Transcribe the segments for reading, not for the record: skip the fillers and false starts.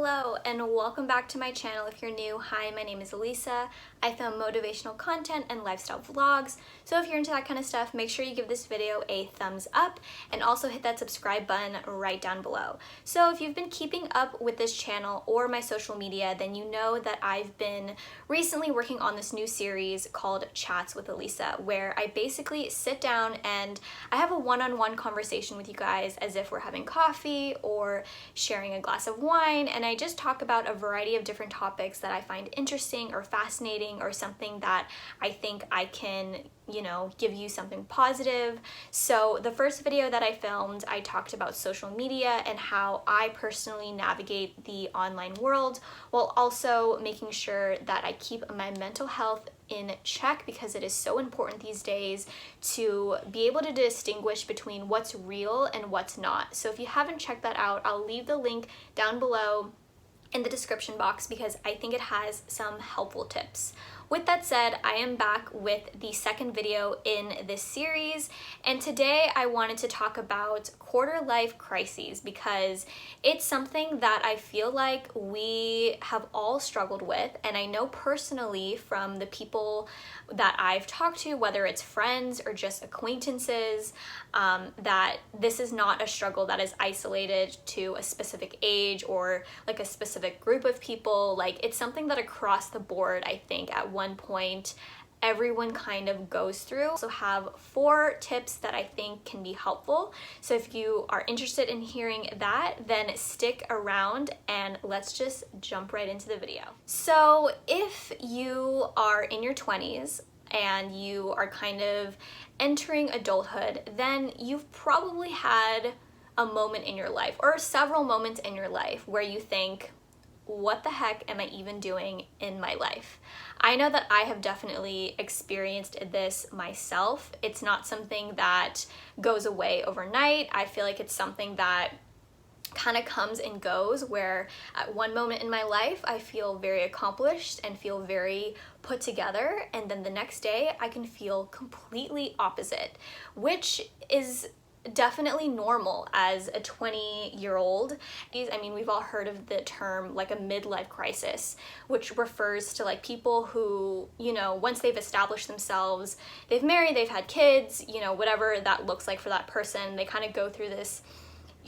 Hello and welcome back to my channel. If you're new, hi, my name is Allysa. I film motivational content and lifestyle vlogs. So if you're into that kind of stuff, make sure you give this video a thumbs up and also hit that subscribe button right down below. So if you've been keeping up with this channel or my social media, then you know that I've been recently working on this new series called Chats with Allysa, where I basically sit down and I have a one-on-one conversation with you guys as if we're having coffee or sharing a glass of wine, and I just talk about a variety of different topics that I find interesting or fascinating or something that I think I can, give you something positive. So the first video that I filmed, I talked about social media and how I personally navigate the online world while also making sure that I keep my mental health in check, because it is so important these days to be able to distinguish between what's real and what's not. So if you haven't checked that out, I'll leave the link down below in the description box because I think it has some helpful tips. With that said, I am back with the second video in this series, and today I wanted to talk about quarter life crises because it's something that I feel like we have all struggled with, and I know personally from the people that I've talked to, whether it's friends or just acquaintances, that this is not a struggle that is isolated to a specific age or like a specific group of people. Like, it's something that across the board, I think at one point everyone kind of goes through. So have 4 tips that I think can be helpful. So if you are interested in hearing that, then stick around and let's just jump right into the video. So if you are in your 20s and you are kind of entering adulthood, then you've probably had a moment in your life or several moments in your life where you think, what the heck am I even doing in my life? I know that I have definitely experienced this myself. It's not something that goes away overnight. I feel like it's something that kind of comes and goes, where at one moment in my life I feel very accomplished and feel very put together, and then the next day I can feel completely opposite, which is definitely normal as a 20-year-old. I mean, we've all heard of the term like a midlife crisis, which refers to like people who, once they've established themselves, they've married, they've had kids, whatever that looks like for that person, they kind of go through this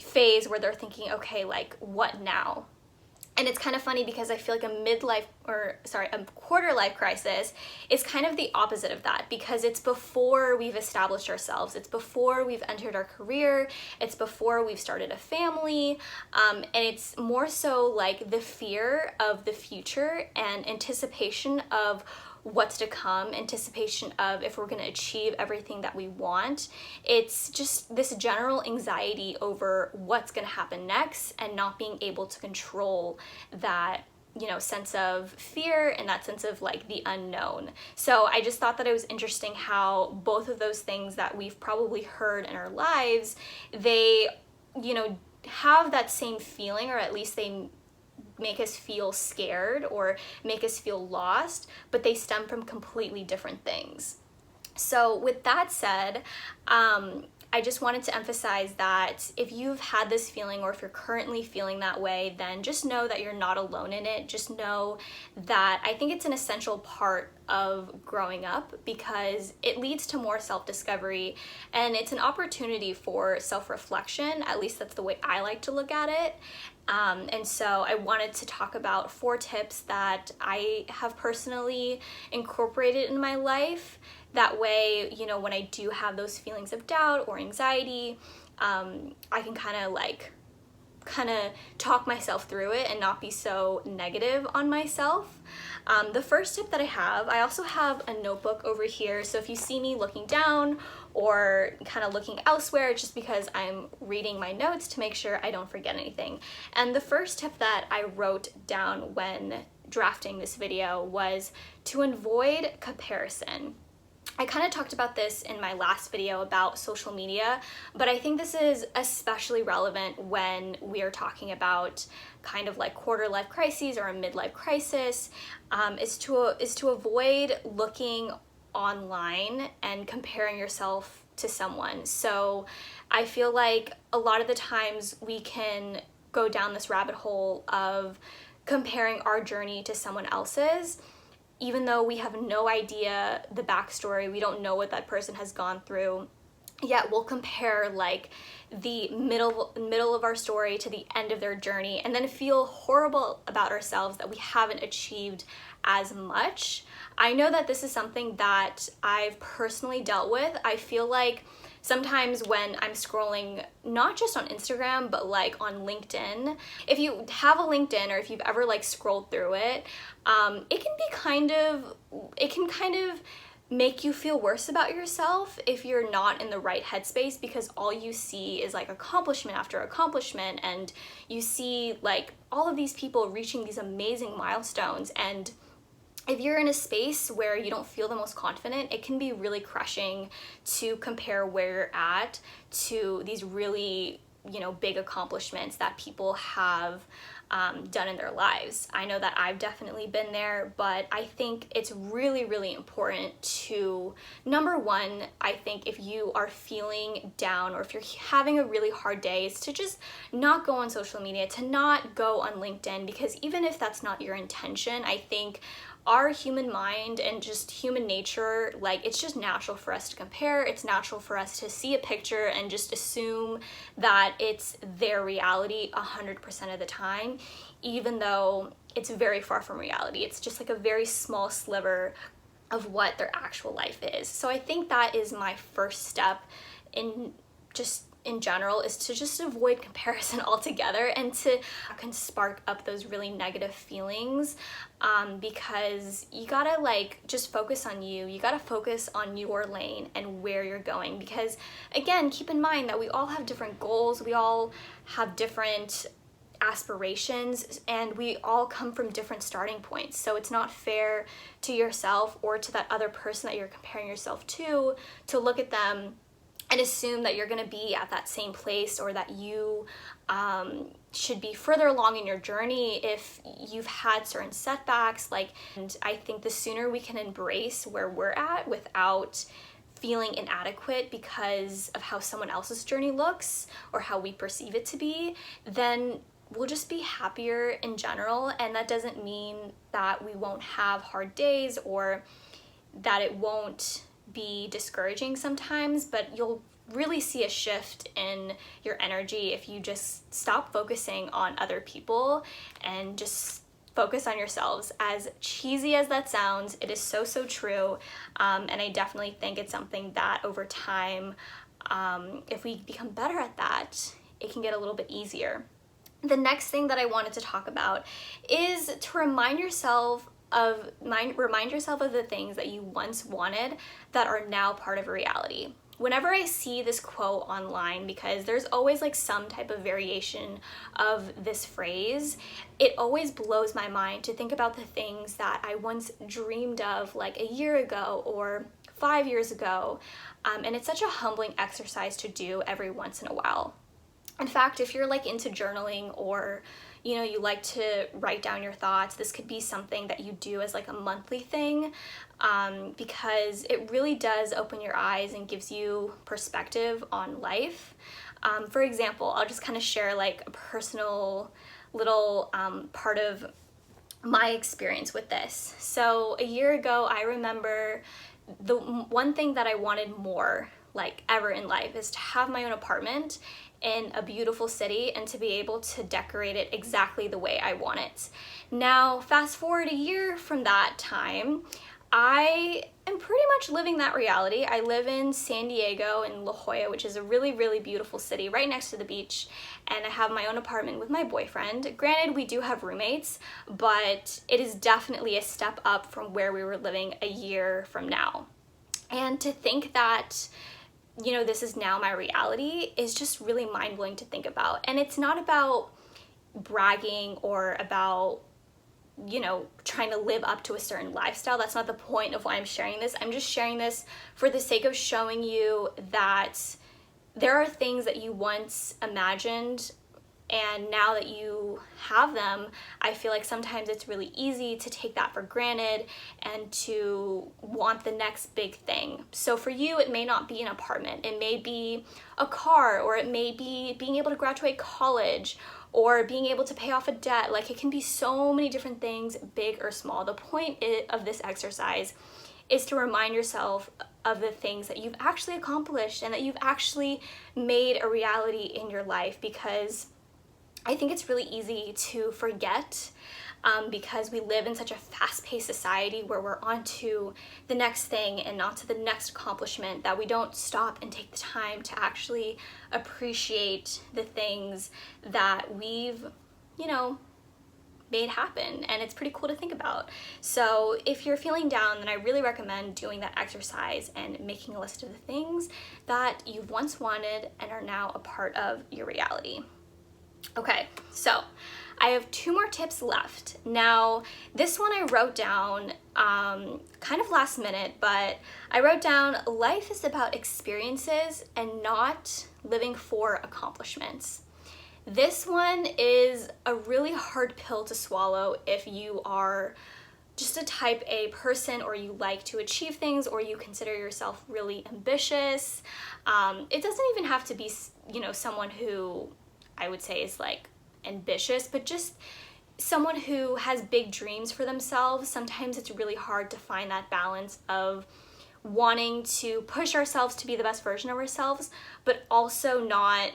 phase where they're thinking, okay, like what now? And it's kind of funny because I feel like a quarter life crisis is kind of the opposite of that, because it's before we've established ourselves, it's before we've entered our career, it's before we've started a family, and it's more so like the fear of the future and anticipation of what's to come, anticipation of if we're going to achieve everything that we want. It's just this general anxiety over what's going to happen next and not being able to control that sense of fear and that sense of like the unknown. So I just thought that it was interesting how both of those things that we've probably heard in our lives, they have that same feeling, or at least they make us feel scared or make us feel lost, but they stem from completely different things. So with that said, I just wanted to emphasize that if you've had this feeling, or if you're currently feeling that way, then just know that you're not alone in it. Just know that I think it's an essential part of growing up, because it leads to more self-discovery and it's an opportunity for self-reflection. At least that's the way I like to look at it. And so I wanted to talk about 4 tips that I have personally incorporated in my life. That way, when I do have those feelings of doubt or anxiety, I can kind of talk myself through it and not be so negative on myself. The first tip that I also have a notebook over here, so if you see me looking down or kind of looking elsewhere, it's just because I'm reading my notes to make sure I don't forget anything. And the first tip that I wrote down when drafting this video was to avoid comparison. I kind of talked about this in my last video about social media, but I think this is especially relevant when we are talking about kind of like quarter life crises or a midlife crisis, is to avoid looking online and comparing yourself to someone. So I feel like a lot of the times we can go down this rabbit hole of comparing our journey to someone else's, even though we have no idea the backstory, we don't know what that person has gone through, yet we'll compare like the middle of our story to the end of their journey and then feel horrible about ourselves that we haven't achieved as much. I know that this is something that I've personally dealt with. I feel like sometimes when I'm scrolling, not just on Instagram, but like on LinkedIn, if you have a LinkedIn or if you've ever like scrolled through it, it can kind of make you feel worse about yourself if you're not in the right headspace, because all you see is like accomplishment after accomplishment, and you see like all of these people reaching these amazing milestones, and if you're in a space where you don't feel the most confident, it can be really crushing to compare where you're at to these really, big accomplishments that people have done in their lives. I know that I've definitely been there, but I think it's really, really important to, number one, I think if you are feeling down or if you're having a really hard day, is to just not go on social media, to not go on LinkedIn, because even if that's not your intention, I think our human mind and just human nature, like, it's just natural for us to compare. It's natural for us to see a picture and just assume that it's their reality 100% of the time, even though it's very far from reality. It's just like a very small sliver of what their actual life is. So I think that is my first step in general, is to just avoid comparison altogether, and to can spark up those really negative feelings, because you gotta like just focus on you. You gotta focus on your lane and where you're going, because again, keep in mind that we all have different goals, we all have different aspirations, and we all come from different starting points. So it's not fair to yourself or to that other person that you're comparing yourself to look at them and assume that you're gonna be at that same place, or that you should be further along in your journey if you've had certain setbacks. And I think the sooner we can embrace where we're at without feeling inadequate because of how someone else's journey looks or how we perceive it to be, then we'll just be happier in general. And that doesn't mean that we won't have hard days or that it won't be discouraging sometimes, but you'll really see a shift in your energy if you just stop focusing on other people and just focus on yourselves. As cheesy as that sounds, it is so true, and I definitely think it's something that over time, if we become better at that, it can get a little bit easier. The next thing that I wanted to talk about is to remind yourself of the things that you once wanted that are now part of reality. Whenever I see this quote online, because there's always like some type of variation of this phrase, it always blows my mind to think about the things that I once dreamed of like a year ago or 5 years ago, and it's such a humbling exercise to do every once in a while. In fact, if you're like into journaling, or you like to write down your thoughts, this could be something that you do as like a monthly thing, because it really does open your eyes and gives you perspective on life. For example, I'll just kind of share like a personal little part of my experience with this. So a year ago, I remember the one thing that I wanted more like ever in life is to have my own apartment in a beautiful city and to be able to decorate it exactly the way I want it. Now, fast forward a year from that time, I am pretty much living that reality. I live in San Diego in La Jolla, which is a really, really beautiful city right next to the beach, and I have my own apartment with my boyfriend. Granted, we do have roommates, but it is definitely a step up from where we were living a year from now. And to think that this is now my reality is just really mind-blowing to think about. And it's not about bragging or about, trying to live up to a certain lifestyle. That's not the point of why I'm sharing this. I'm just sharing this for the sake of showing you that there are things that you once imagined And now that you have them, I feel like sometimes it's really easy to take that for granted and to want the next big thing. So for you, it may not be an apartment, it may be a car, or it may be being able to graduate college, or being able to pay off a debt. Like, it can be so many different things, big or small. The point of this exercise is to remind yourself of the things that you've actually accomplished and that you've actually made a reality in your life, because I think it's really easy to forget because we live in such a fast-paced society where we're on to the next thing and on to the next accomplishment, that we don't stop and take the time to actually appreciate the things that we've, you know, made happen. And it's pretty cool to think about. So if you're feeling down, then I really recommend doing that exercise and making a list of the things that you've once wanted and are now a part of your reality. Okay, so I have 2 more tips left. Now, this one I wrote down kind of last minute, but I wrote down, life is about experiences and not living for accomplishments. This one is a really hard pill to swallow if you are just a type A person, or you like to achieve things, or you consider yourself really ambitious. It doesn't even have to be, you know, someone who I would say is like ambitious, but just someone who has big dreams for themselves. Sometimes it's really hard to find that balance of wanting to push ourselves to be the best version of ourselves, but also not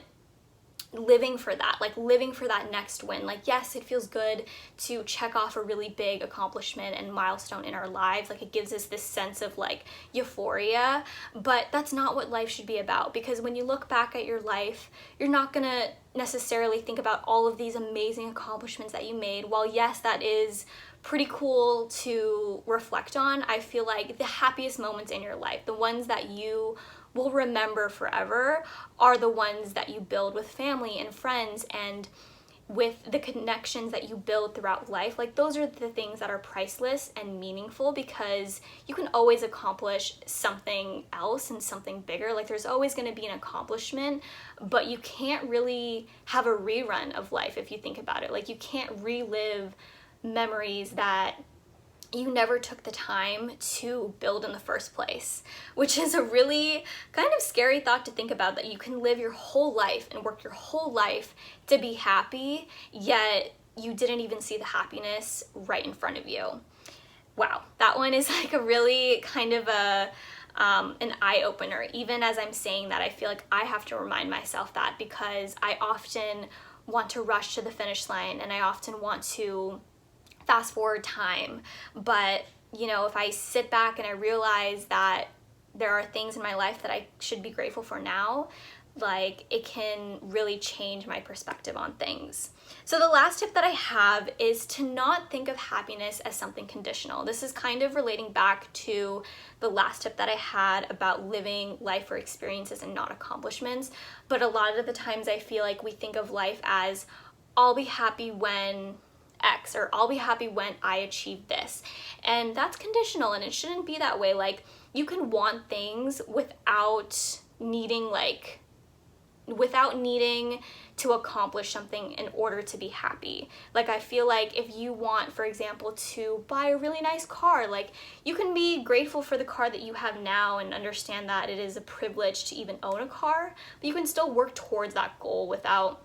living for that, like living for that next win. Like, yes, it feels good to check off a really big accomplishment and milestone in our lives. Like, it gives us this sense of like euphoria, but that's not what life should be about. Because when you look back at your life, you're not gonna necessarily think about all of these amazing accomplishments that you made. While yes, that is pretty cool to reflect on, I feel like the happiest moments in your life, the ones that you will remember forever, are the ones that you build with family and friends and with the connections that you build throughout life. Like, those are the things that are priceless and meaningful, because you can always accomplish something else and something bigger. Like, there's always going to be an accomplishment, but you can't really have a rerun of life if you think about it. Like, you can't relive memories that you never took the time to build in the first place, which is a really kind of scary thought to think about, that you can live your whole life and work your whole life to be happy, yet you didn't even see the happiness right in front of you. Wow, that one is like a really kind of an eye-opener. Even as I'm saying that, I feel like I have to remind myself that, because I often want to rush to the finish line and I often want to fast forward time. But, you know, if I sit back and I realize that there are things in my life that I should be grateful for now, like, it can really change my perspective on things. So the last tip that I have is to not think of happiness as something conditional. This is kind of relating back to the last tip that I had about living life for experiences and not accomplishments. But a lot of the times I feel like we think of life as, I'll be happy when X, or I'll be happy when I achieve this. And that's conditional, and it shouldn't be that way. Like, you can want things without needing to accomplish something in order to be happy. Like, I feel like if you want, for example, to buy a really nice car, like, you can be grateful for the car that you have now and understand that it is a privilege to even own a car, but you can still work towards that goal without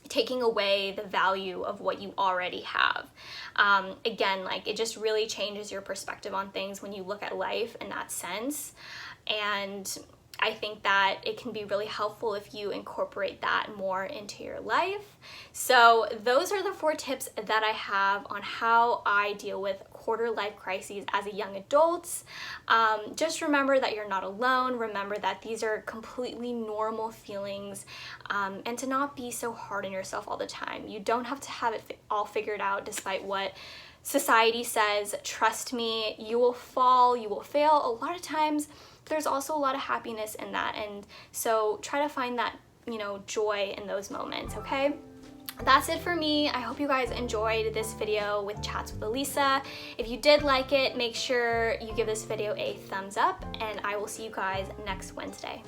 taking away the value of what you already have. Again, like, it just really changes your perspective on things when you look at life in that sense. And I think that it can be really helpful if you incorporate that more into your life. So those are the 4 tips that I have on how I deal with quarter life crises as a young adult. Just remember that you're not alone. Remember that these are completely normal feelings, and to not be so hard on yourself all the time. You don't have to have it all figured out despite what society says. Trust me, you will fall, you will fail. A lot of times there's also a lot of happiness in that, and so try to find that, you know, joy in those moments, okay? That's it for me. I hope you guys enjoyed this video with Chats with Allysa. If you did like it, make sure you give this video a thumbs up, and I will see you guys next Wednesday.